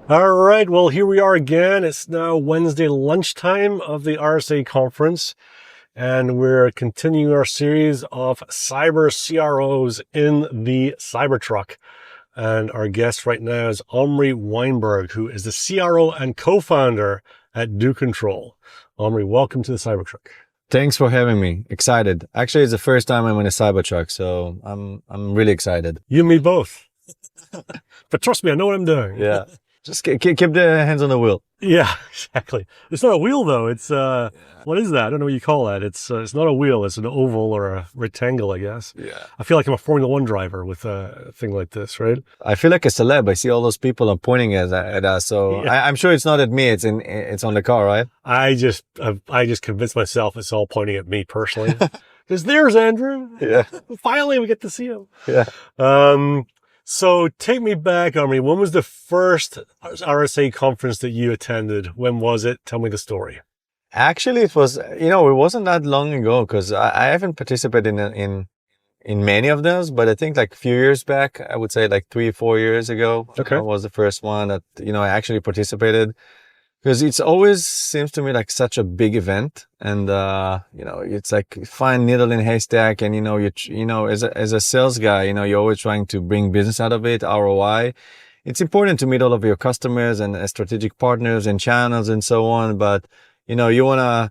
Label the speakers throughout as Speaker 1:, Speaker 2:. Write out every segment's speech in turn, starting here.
Speaker 1: All right, well, here we are again. It's now Wednesday lunchtime of the RSA Conference, and we're continuing our series of cyber CROs in the Cybertruck. And our guest right now is Omri Weinberg, who is the CRO and co-founder at DoControl. Omri, welcome to the Cybertruck.
Speaker 2: Thanks for having me. Excited. Actually, it's the first time I'm in a Cybertruck, so I'm really excited.
Speaker 1: You and me both. But trust me, I know what I'm doing.
Speaker 2: Yeah. Just keep the hands on the wheel.
Speaker 1: Yeah, exactly. It's not a wheel though. It's what is that? I don't know what you call that. It's not a wheel. It's an oval or a rectangle, I guess.
Speaker 2: Yeah.
Speaker 1: I feel like I'm a Formula One driver with a thing like this, right?
Speaker 2: I feel like a celeb. I see all those people are pointing at us. So yeah. I'm sure it's not at me. It's on the car, right?
Speaker 1: I just convinced myself it's all pointing at me personally. Because there's Andrew.
Speaker 2: Yeah.
Speaker 1: Finally, we get to see him.
Speaker 2: Yeah.
Speaker 1: So take me back, Omri. When was the first RSA conference that you attended? When was it? Tell me the story.
Speaker 2: Actually, it was, it wasn't that long ago because I haven't participated in many of those, but I think like a few years back, I would say like 3-4 years ago,
Speaker 1: okay,
Speaker 2: was the first one that, I actually participated. Because it's always seems to me like such a big event, and it's like find needle in haystack, and as a sales guy, you're always trying to bring business out of it, ROI. It's important to meet all of your customers and strategic partners and channels and so on, but you wanna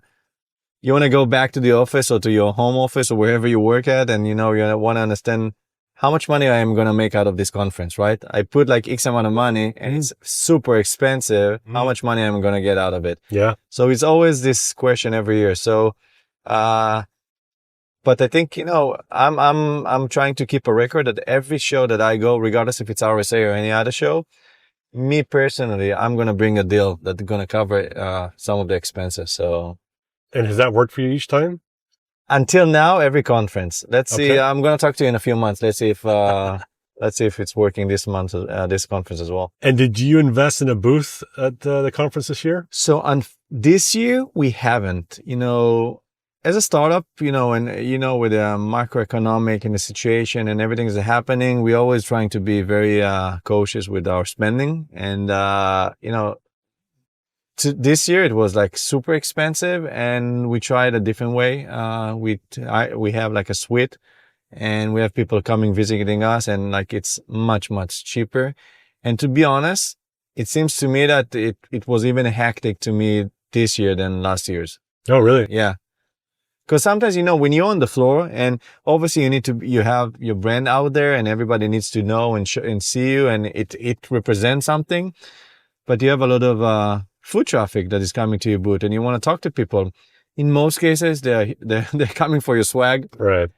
Speaker 2: go back to the office or to your home office or wherever you work at, and you wanna understand how much money I am going to make out of this conference, right? I put like X amount of money and it's super expensive. How much money am I going to get out of it?
Speaker 1: Yeah.
Speaker 2: So it's always this question every year. So, but I think, I'm trying to keep a record that every show that I go, regardless if it's RSA or any other show, me personally, I'm going to bring a deal that's going to cover, some of the expenses. So.
Speaker 1: And has that worked for you each time?
Speaker 2: Until now, every conference. Let's see. Okay. I'm going to talk to you in a few months. Let's see if it's working this month, this conference as well.
Speaker 1: And did you invest in a booth at the conference this year?
Speaker 2: So this year we haven't, as a startup, and with the macroeconomic and the situation and everything that's happening, we're always trying to be very, cautious with our spending. And, this year it was like super expensive, and we tried a different way. We have like a suite, and we have people coming visiting us, and like it's much cheaper. And to be honest, it seems to me that it was even hectic to me this year than last year's.
Speaker 1: Oh, really?
Speaker 2: Yeah. Because sometimes, when you're on the floor, and obviously you have your brand out there, and everybody needs to know and see you, and it represents something, but you have a lot of, foot traffic that is coming to your booth, and you want to talk to people. In most cases, they're coming for your swag.
Speaker 1: Right.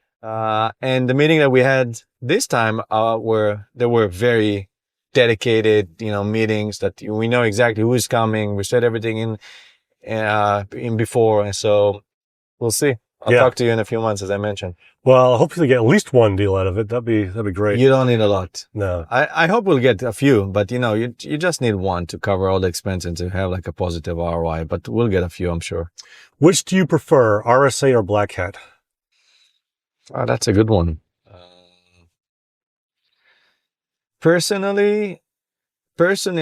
Speaker 2: And the meeting that we had this time, were very dedicated, meetings that we know exactly who is coming. We set everything in before. And so we'll see. I'll talk to you in a few months, as I mentioned.
Speaker 1: Well, hopefully get at least one deal out of it. That'd be great.
Speaker 2: You don't need a lot.
Speaker 1: No.
Speaker 2: I hope we'll get a few, but you just need one to cover all the expenses and to have like a positive ROI, but we'll get a few, I'm sure.
Speaker 1: Which do you prefer, RSA or Black Hat?
Speaker 2: Oh, that's a good one. Personally,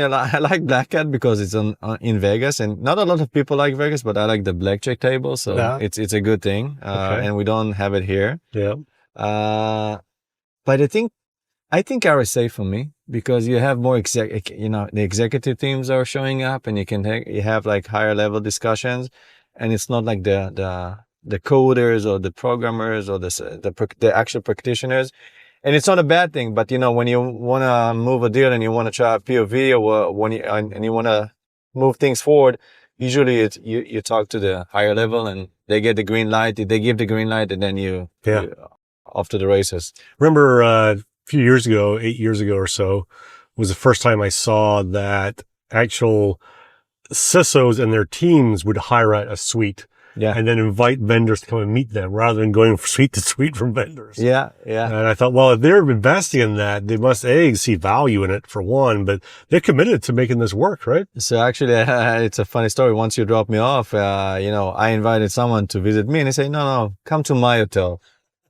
Speaker 2: I like Black Hat because it's in Vegas, and not a lot of people like Vegas, but I like the blackjack table, so it's a good thing. Okay. And we don't have it here.
Speaker 1: Yeah.
Speaker 2: But I think RSA for me, because you have more the executive teams are showing up, and you have like higher level discussions, and it's not like the coders or the programmers or the actual practitioners. And it's not a bad thing, but when you want to move a deal and you want to try a POV, or and you want to move things forward, usually you talk to the higher level, and they get the green light. They give the green light, and then you're off to the races.
Speaker 1: Remember a few years ago, 8 years ago or so, was the first time I saw that actual CISOs and their teams would hire out a suite.
Speaker 2: Yeah.
Speaker 1: And then invite vendors to come and meet them rather than going from suite to suite from vendors.
Speaker 2: Yeah. Yeah.
Speaker 1: And I thought, well, if they're investing in that, they must see value in it for one, but they're committed to making this work, right?
Speaker 2: So actually, it's a funny story. Once you drop me off, I invited someone to visit me, and he said, no, come to my hotel.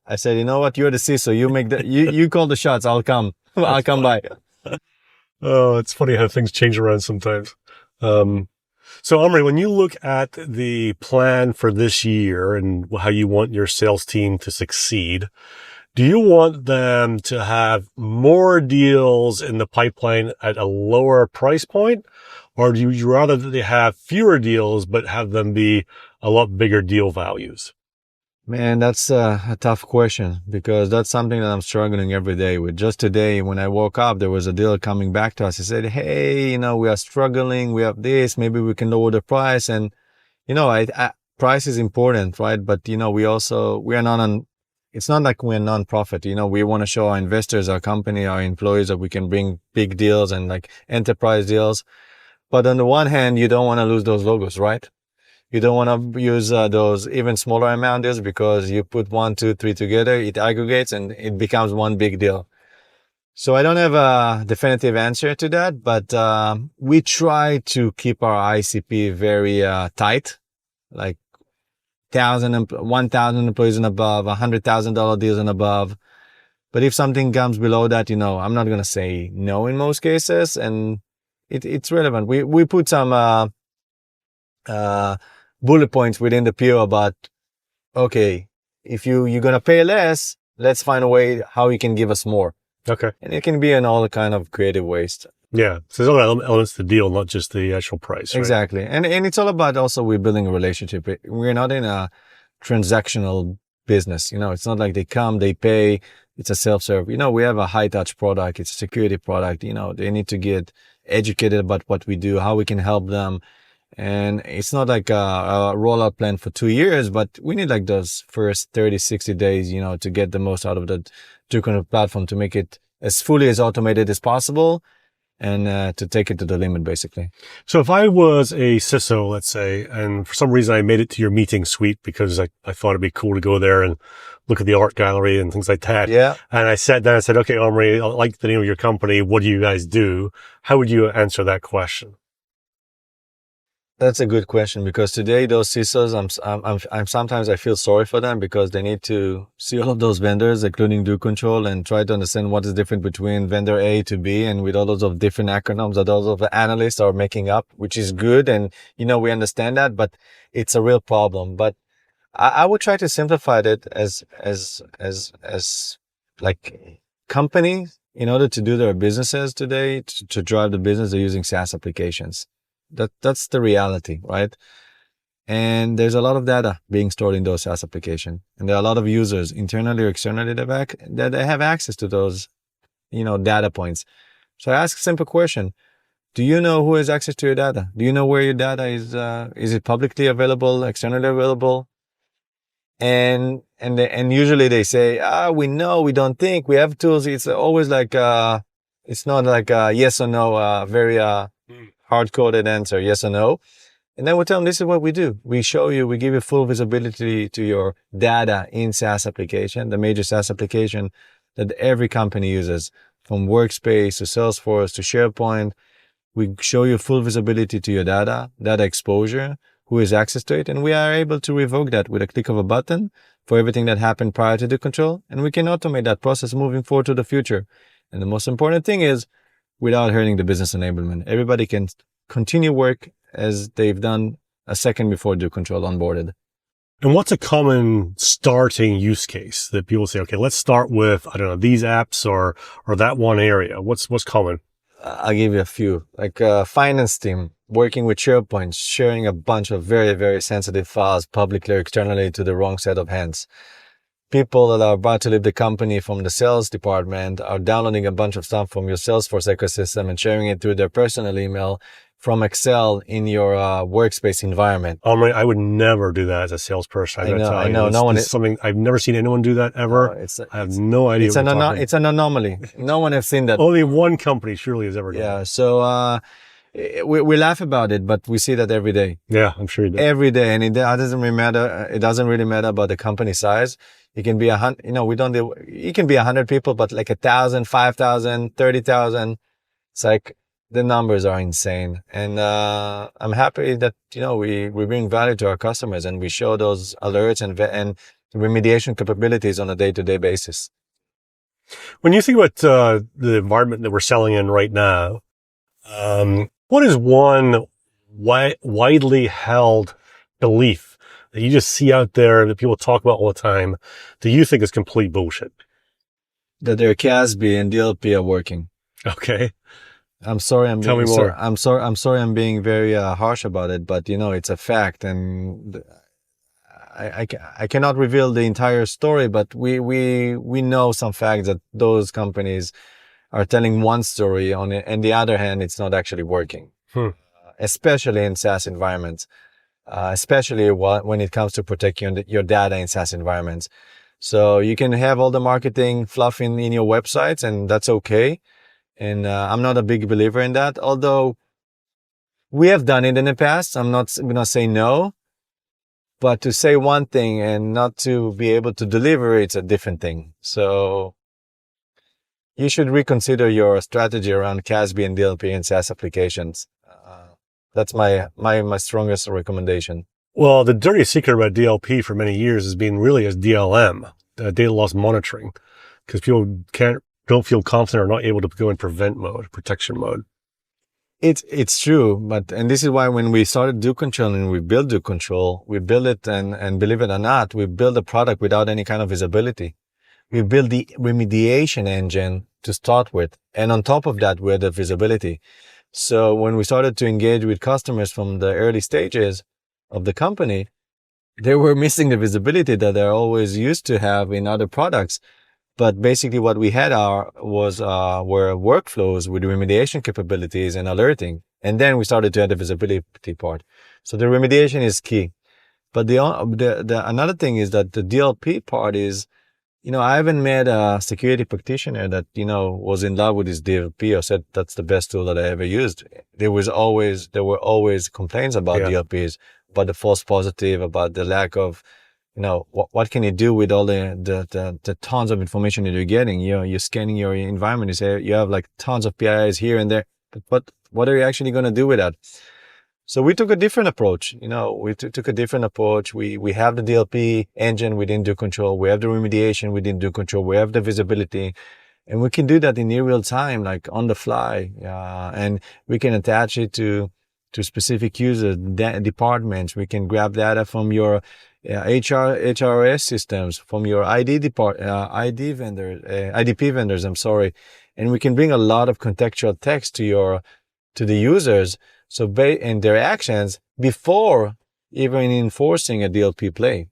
Speaker 2: I said, you know what? You're the CISO. You make you call the shots. I'll come. I'll come by.
Speaker 1: Oh, it's funny how things change around sometimes. So Omri, when you look at the plan for this year and how you want your sales team to succeed, do you want them to have more deals in the pipeline at a lower price point? Or do you rather that they have fewer deals, but have them be a lot bigger deal values?
Speaker 2: Man, that's a tough question because that's something that I'm struggling every day with. Just today, when I woke up, there was a deal coming back to us. He said, "Hey, we are struggling. We have this. Maybe we can lower the price." And price is important, right? But we are not on. It's not like we're a non-profit. We want to show our investors, our company, our employees that we can bring big deals and like enterprise deals. But on the one hand, you don't want to lose those logos, right? You don't want to use those even smaller amount deals because you put 1, 2, 3 together, it aggregates and it becomes one big deal. So I don't have a definitive answer to that, but we try to keep our ICP very tight, like 1,000 employees and above, $100,000 deals and above. But if something comes below that, I'm not going to say no in most cases, and it's relevant. We put some bullet points within the PO about, okay, if you're going to pay less, let's find a way how you can give us more.
Speaker 1: Okay.
Speaker 2: And it can be in all kind of creative ways.
Speaker 1: Yeah. So there's other elements to the deal, not just the actual price. Right?
Speaker 2: Exactly. And it's all about also we're building a relationship. We're not in a transactional business. It's not like they come, they pay. It's a self-serve. We have a high touch product. It's a security product. They need to get educated about what we do, how we can help them. And it's not like a rollout plan for 2 years, but we need like those first 30, 60 days, to get the most out of the DoControl platform to make it as fully as automated as possible and to take it to the limit, basically.
Speaker 1: So if I was a CISO, let's say, and for some reason I made it to your meeting suite because I thought it'd be cool to go there and look at the art gallery and things like that.
Speaker 2: Yeah.
Speaker 1: And I sat down and said, okay, Omri, I like the name of your company. What do you guys do? How would you answer that question?
Speaker 2: That's a good question because today those CISOs, I'm sometimes I feel sorry for them because they need to see all of those vendors, including DoControl, and try to understand what is different between vendor A to B, and with all those of different acronyms that all of the analysts are making up, which is good, and we understand that, but it's a real problem. But I would try to simplify it as like companies, in order to do their businesses today, to drive the business, they're using SaaS applications. That's the reality, right? And there's a lot of data being stored in those SaaS applications. And there are a lot of users internally or externally that they have access to those, data points. So I ask a simple question. Do you know who has access to your data? Do you know where your data is? Is it publicly available, externally available? And usually they say, we know, we don't think, we have tools. It's always like, it's not like a yes or no, very, hard-coded answer, yes or no. And then we tell them, this is what we do. We show you, we give you full visibility to your data in SaaS application, the major SaaS application that every company uses, from Workspace to Salesforce to SharePoint. We show you full visibility to your data exposure, who has access to it, and we are able to revoke that with a click of a button for everything that happened prior to DoControl, and we can automate that process moving forward to the future. And the most important thing is, without hurting the business enablement. Everybody can continue work as they've done a second before DoControl onboarded.
Speaker 1: And what's a common starting use case that people say, okay, let's start with, I don't know, these apps or that one area? What's common?
Speaker 2: I'll give you a few, like a finance team working with SharePoint, sharing a bunch of very, very sensitive files publicly or externally to the wrong set of hands. People that are about to leave the company from the sales department are downloading a bunch of stuff from your Salesforce ecosystem and sharing it through their personal email from Excel in your workspace environment.
Speaker 1: I would never do that as a salesperson.
Speaker 2: I know. No one.
Speaker 1: Something I've never seen anyone do that ever. I have no idea.
Speaker 2: It's an anomaly. No one has seen that.
Speaker 1: Only one company surely has ever done that.
Speaker 2: Yeah. So we laugh about it, but we see that every day.
Speaker 1: Yeah, I'm sure you do.
Speaker 2: Every day, and it doesn't really matter. It doesn't really matter about the company size. It can be 100, it can be 100 people, but like 1,000, 5,000, 30,000. It's like the numbers are insane. And, I'm happy that, we bring value to our customers and we show those alerts and remediation capabilities on a day-to-day basis.
Speaker 1: When you think about, the environment that we're selling in right now, What is one widely held belief that you just see out there that people talk about all the time that you think is complete bullshit?
Speaker 2: That their CASB and DLP are working.
Speaker 1: Okay.
Speaker 2: I'm sorry.
Speaker 1: Tell me more.
Speaker 2: I'm sorry. I'm being very harsh about it, but it's a fact, and I cannot reveal the entire story. But we know some facts that those companies are telling one story on it, and the other hand, it's not actually working. Especially in SaaS environments, especially when it comes to protecting your data in SaaS environments. So you can have all the marketing fluff in your websites, and that's okay. And I'm not a big believer in that, although we have done it in the past. I'm not going to say no, but to say one thing and not to be able to deliver, it's a different thing. So you should reconsider your strategy around CASB and DLP in SaaS applications. That's my strongest recommendation.
Speaker 1: Well, the dirty secret about DLP for many years has been really as DLM, data loss monitoring, because people don't feel confident or not able to go in protection mode.
Speaker 2: It's true, and this is why when we started DoControl and we built DoControl, we build it and believe it or not, we build a product without any kind of visibility. We build the remediation engine to start with, and on top of that, we had the visibility. So when we started to engage with customers from the early stages of the company, they were missing the visibility that they're always used to have in other products. But basically what we had were workflows with remediation capabilities and alerting. And then we started to add the visibility part. So the remediation is key. But the another thing is that the DLP part is, I haven't met a security practitioner that, was in love with his DLP or said that's the best tool that I ever used. There were always complaints about DLPs, about the false positive, about the lack of, what can you do with all the tons of information that you're getting? You're scanning your environment. You say you have like tons of PIIs here and there, but what are you actually going to do with that? So we took a different approach. We took a different approach. We have the DLP engine within DoControl. We have the remediation within DoControl. We have the visibility, and we can do that in near real time, like on the fly. And we can attach it to specific users, departments. We can grab data from your HRS systems, from your IDP vendors. I'm sorry, and we can bring a lot of contextual text to the users. So in their actions before even enforcing a DLP play.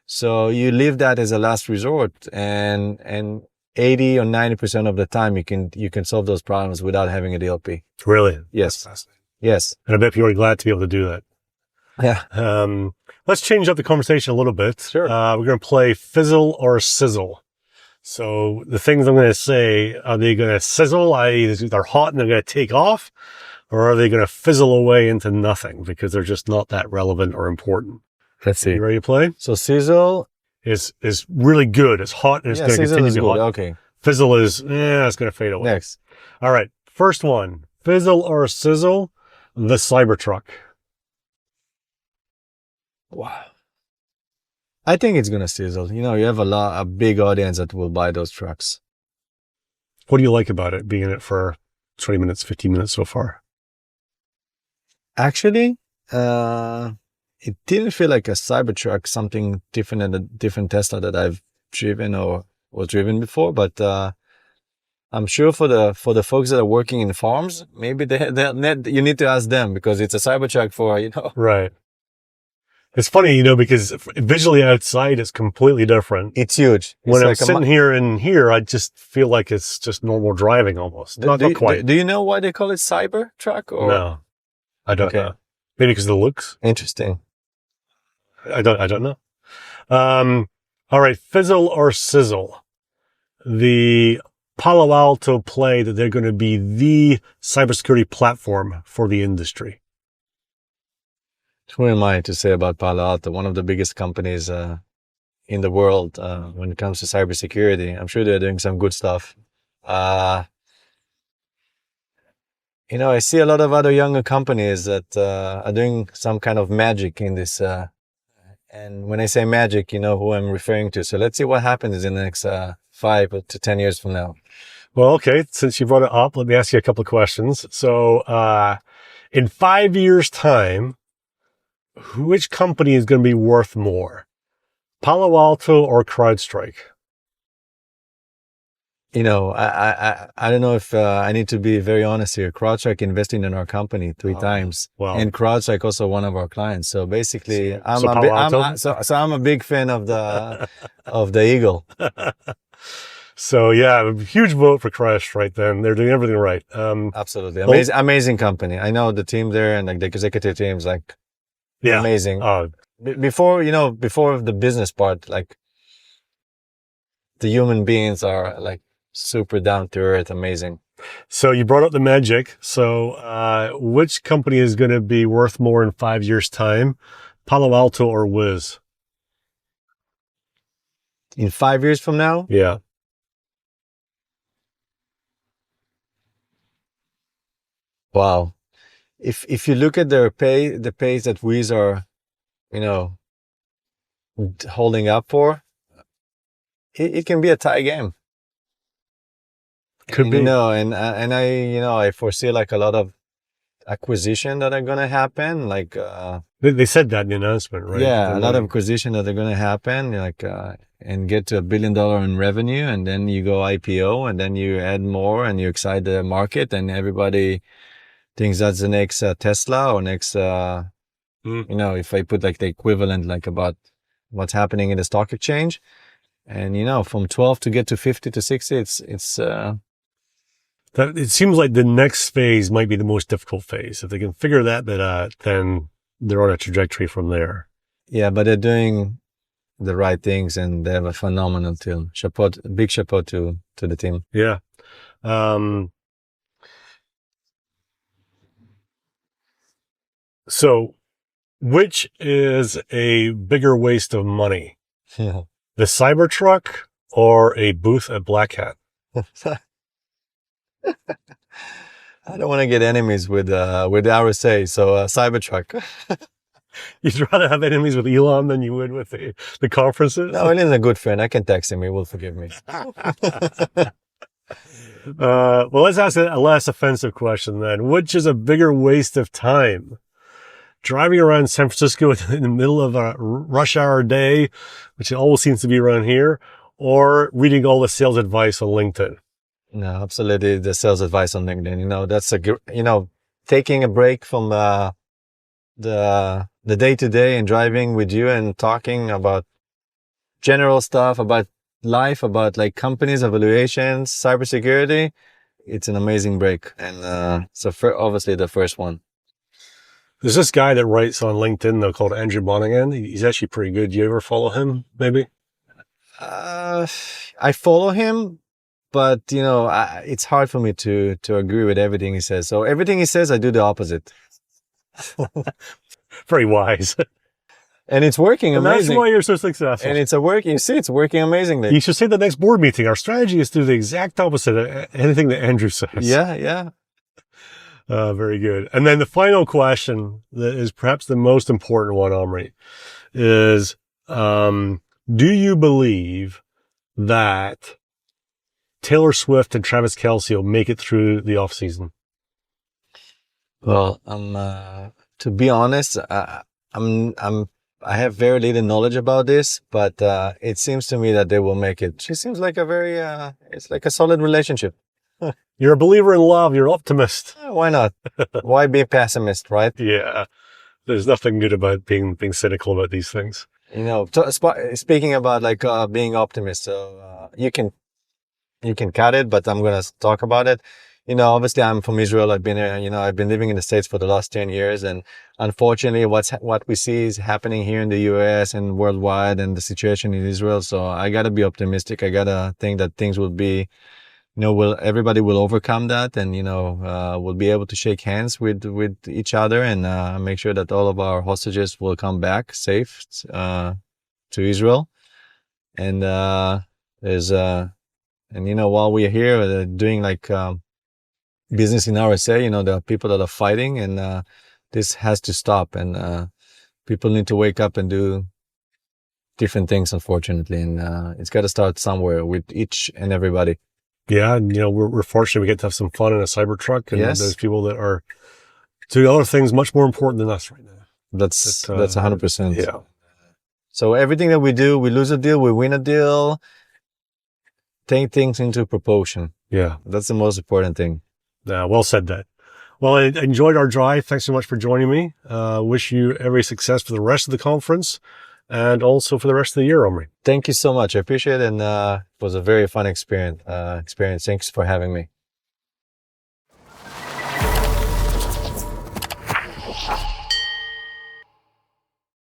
Speaker 2: So you leave that as a last resort, and 80 or 90% of the time you can solve those problems without having a DLP.
Speaker 1: Really?
Speaker 2: Yes. Yes.
Speaker 1: And I bet people are glad to be able to do that.
Speaker 2: Yeah.
Speaker 1: Let's change up the conversation a little bit.
Speaker 2: Sure.
Speaker 1: We're going to play fizzle or sizzle. So the things I'm going to say, are they going to sizzle? They're hot and they're going to take off? Or are they going to fizzle away into nothing because they're just not that relevant or important?
Speaker 2: Let's see.
Speaker 1: You ready to play?
Speaker 2: So sizzle
Speaker 1: is really good. It's hot and it's going to continue to be hot.
Speaker 2: Okay.
Speaker 1: Fizzle is, it's going to fade away.
Speaker 2: Next.
Speaker 1: All right. First one. Fizzle or sizzle? The Cybertruck.
Speaker 2: Wow. I think it's going to sizzle. You have a big audience that will buy those trucks.
Speaker 1: What do you like about it, being in it for 20 minutes, 15 minutes so far?
Speaker 2: Actually, it didn't feel like a Cybertruck, something different than a different Tesla that I've driven or was driven before. But I'm sure for the folks that are working in farms, maybe you need to ask them, because it's a Cybertruck for,
Speaker 1: Right. It's funny, because visually outside it's completely different.
Speaker 2: It's huge.
Speaker 1: When I'm sitting here, I just feel like it's just normal driving almost. Not quite.
Speaker 2: Do you know why they call it Cybertruck?
Speaker 1: No, I don't know. Maybe because of the looks.
Speaker 2: Interesting.
Speaker 1: I don't know. All right, fizzle or sizzle. The Palo Alto play that they're going to be the cybersecurity platform for the industry.
Speaker 2: Who am I to say about Palo Alto, one of the biggest companies in the world when it comes to cybersecurity? I'm sure they're doing some good stuff. I see a lot of other younger companies that are doing some kind of magic in this. And when I say magic, you know who I'm referring to. So let's see what happens in the next 5 to 10 years from now.
Speaker 1: Well, okay. Since you brought it up, let me ask you a couple of questions. So, in 5 years' time, which company is going to be worth more? Palo Alto or CrowdStrike?
Speaker 2: I don't know if I need to be very honest here. CrowdStrike investing in our company three times,
Speaker 1: wow.
Speaker 2: and CrowdStrike also one of our clients. So basically, I'm a big fan of the Eagle.
Speaker 1: So yeah, a huge vote for CrowdStrike. Then they're doing everything right.
Speaker 2: Absolutely amazing company. I know the team there and like the executive team's like amazing. Before the business part, like the human beings are like super down to earth, amazing.
Speaker 1: So you brought up the magic. So which company is going to be worth more in 5 years' time? Palo Alto or Wiz?
Speaker 2: In 5 years from now?
Speaker 1: Yeah.
Speaker 2: Wow. If you look at their the pace that Wiz are, holding up for, it can be a tie game.
Speaker 1: Could be.
Speaker 2: And I foresee like a lot of acquisition that are going to happen. Like,
Speaker 1: they said that in the announcement, right?
Speaker 2: Yeah, a lot of acquisition that are going to happen, like, and get to $1 billion in revenue. And then you go IPO and then you add more and you excite the market and everybody thinks that's the next Tesla or next, if I put like the equivalent, like about what's happening in the stock exchange. And, from 12 to get to 50 to 60,
Speaker 1: it seems like the next phase might be the most difficult phase. If they can figure that then they're on a trajectory from there.
Speaker 2: Yeah, but they're doing the right things and they have a phenomenal team. Big chapeau to the team.
Speaker 1: Yeah. So which is a bigger waste of money?
Speaker 2: Yeah.
Speaker 1: The Cybertruck or a booth at Black Hat?
Speaker 2: I don't want to get enemies with RSA, so Cybertruck.
Speaker 1: You'd rather have enemies with Elon than you would with the conferences?
Speaker 2: No, Elon's a good friend. I can text him. He will forgive me.
Speaker 1: Well, let's ask a less offensive question then. Which is a bigger waste of time? Driving around San Francisco in the middle of a rush hour day, which it always seems to be around here, or reading all the sales advice on LinkedIn?
Speaker 2: No, absolutely. The sales advice on LinkedIn, that's taking a break from the day to day and driving with you and talking about general stuff, about life, about like companies, evaluations, cybersecurity. It's an amazing break. And obviously the first one.
Speaker 1: There's this guy that writes on LinkedIn though called Andrew Monaghan. He's actually pretty good. Do you ever follow him? Maybe.
Speaker 2: I follow him, but it's hard for me to agree with everything he says. So everything he says, I do the opposite.
Speaker 1: Very wise.
Speaker 2: And it's working amazing.
Speaker 1: That's why you're so successful.
Speaker 2: And it's working amazingly.
Speaker 1: You should say the next board meeting, our strategy is to do the exact opposite of anything that Andrew says.
Speaker 2: Yeah.
Speaker 1: Very good. And then the final question that is perhaps the most important one, Omri, is, do you believe that Taylor Swift and Travis Kelce will make it through the off season?
Speaker 2: Well, to be honest, I have very little knowledge about this, but it seems to me that they will make it. She seems like it's like a solid relationship.
Speaker 1: You're a believer in love. You're an optimist.
Speaker 2: Why not? Why be a pessimist, right?
Speaker 1: Yeah. There's nothing good about being cynical about these things.
Speaker 2: Speaking about like being optimist, so you can cut it, but I'm gonna talk about it. Obviously I'm from Israel. I've been I've been living in the States for the last 10 years, and unfortunately what we see is happening here in the US and worldwide, and the situation in Israel. So I gotta be optimistic. I gotta think that things will be, everybody will overcome that, and we'll be able to shake hands with each other and make sure that all of our hostages will come back safe to Israel. And while we're here doing like business in RSA, there are people that are fighting, and this has to stop, and people need to wake up and do different things, unfortunately, and it's got to start somewhere with each and everybody.
Speaker 1: Yeah, and we're fortunate we get to have some fun in a Cybertruck, and
Speaker 2: Yes.
Speaker 1: there's people that are doing other things much more important than us right now.
Speaker 2: That's 100%.
Speaker 1: Yeah.
Speaker 2: So everything that we do, we lose a deal, we win a deal. Take things into proportion.
Speaker 1: Yeah.
Speaker 2: That's the most important thing.
Speaker 1: Well said, that. Well, I enjoyed our drive. Thanks so much for joining me. Wish you every success for the rest of the conference and also for the rest of the year, Omri.
Speaker 2: Thank you so much. I appreciate it. And it was a very fun experience. Thanks for having me.